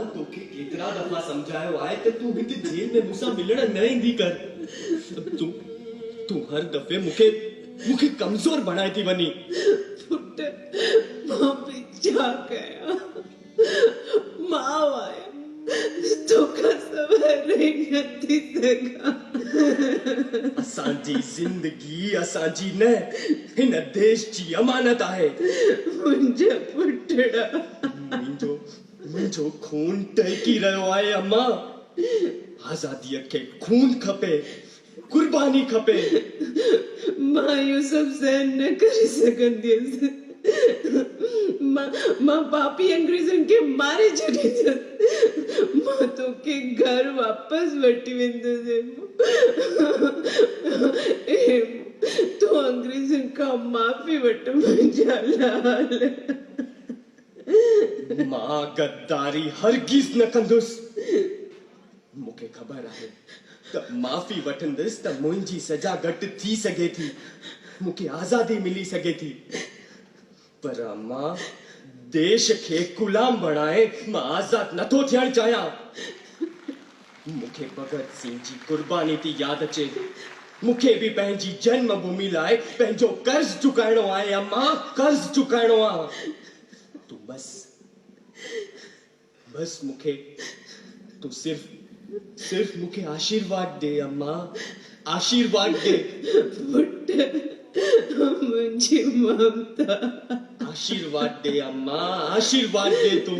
मां तोखे केतिरा दफ़ा समझायो आहे त तू हिते जेल में मूंसां मिलण न ईंदी कर। तू हर दफ़े मूंखे कमज़ोर बणाए थी वञी। पुट मां बि छा कयां, मां आहियां, तोखां सवाइ रही नथी सघां। असांजी ज़िंदगी असांजी न, हिन देश जी अमानत आहे। मुंहिंजा पुटड़ा, मुंहिंजो खून टहिकी रहियो आहे अम्मा। आज़ादीअ खे खून खपे, कुर्बानी खपे। मां इहो सभु सहन न करे सघंदी हुअसि। मां पापी अंग्रेज़नि खे मारे छॾींदसि। मां तोखे घर वापसि वठी वेंदसि। तूं अंग्रेज़नि खां माफ़ी वठ मुंहिंजा लाल। मां गद्दारी हरगिज़ न कंदुसि। मूंखे ख़बर आहे त माफ़ी वठंदुसि त मुंहिंजी सजा घटि थी सघे थी, मूंखे आज़ादी मिली सघे थी। पर अम्मा, देश खे गुलाम बणाए मां आज़ाद नथो थियणु चाहियां। मूंखे भगत सिंह जी कुर्बानी थी यादि अचे। मूंखे बि पंहिंजी जन्म भूमि लाइ पंहिंजो कर्ज़ चुकाइणो आहे अम्मा, कर्ज़ चुकाइणो आहे। तू बस मूंखे तू सिर्फ मूंखे आशीर्वाद दे अम्मा, आशीर्वाद दे। पुट मुंहिंजी ममता, आशीर्वाद दे अम्मा, आशीर्वाद दे तू।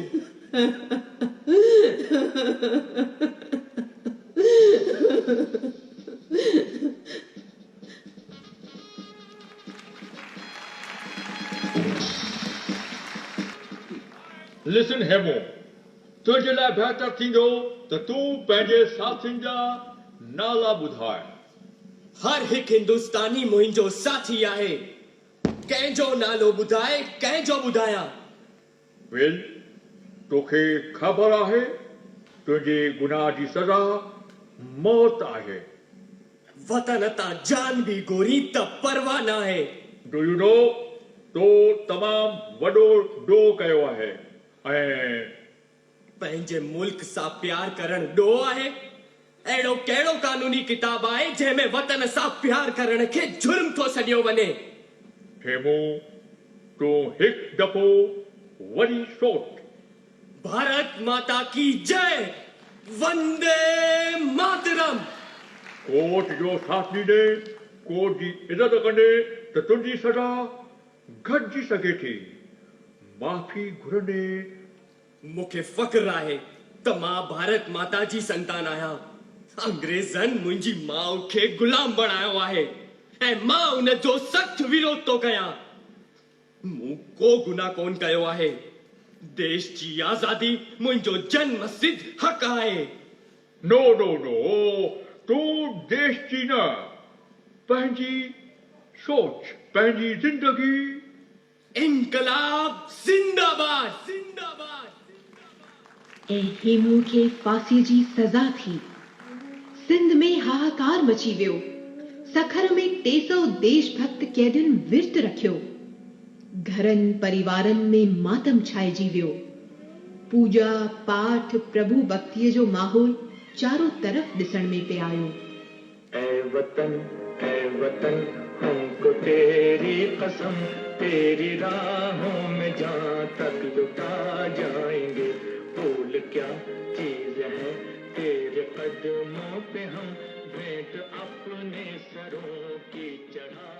Listen, Hemo. तुझे लाइ बहितर थींदो त तूं पंहिंजे साथियुनि जा नाला ॿुधाए। हर हिकु हिंदुस्तानी मुंहिंजो साथी आहे। कंहिंजो नालो ॿुधाए, कंहिंजो ॿुधायां? विल, तोखे ख़बर आहे तुंहिंजे गुनाह जी सज़ा मौत आहे। वतन तां जान बि गोरी त परवाह न आहे। डू यू नो, तो तमामु वॾो ॾोह कयो आहे ऐं पंहिंजे मुल्क सां प्यार करण ॾोह आहे? अहिड़ो कहिड़ो कानूनी किताब आहे जंहिंमें वतन सां प्यार करण खे जुर्म थो सॾियो वञे? हेमू, तूं हिकु दफ़ो वरी सोच। भारत माता की जय, वंदे मातरम। कोर्ट जो साथ ॾींदे, कोर्ट जी इज़त कंदे त तुंहिंजी सज़ा घटिजी सघे थी। माफ़ी घुरंदे मूंखे फ़ख्रु आहे त मां भारत माता जी संतान आहियां। अंग्रेज़नि मुंहिंजी माउ खे गुलाम बणायो आहे ऐं मां उन जो सख़्त विरोध थो कयां। मूं को गुनाह कोन कयो आहे। देश जी आज़ादी मुंहिंजो जन्म सिद्ध हक़ आहे। नो नो नो, तूं देश जी न, पंहिंजी सोच, पंहिंजी ज़िंदगी। इनकलाब जिंदाबाद, जिंदाबाद। ऐं हेमू खे फांसी जी सज़ा थी। सिंध में हाहाकार मची वियो। सखर में 300 देशभक्त कैदियुनि विर्त रखियो। घरनि परिवारनि में मातम छाइजी वियो। पूजा पाठ प्रभु भक्तीअ जो माहौल चारों तरफ ॾिसण में पे आयो। ऐ वतन हमको तेरी कसम, तेरी राहों में जहाँ तक लुटा जाएंगे। भूल क्या चीज है तेरे कदमों पे हम भेंट अपने सरों की चढ़ा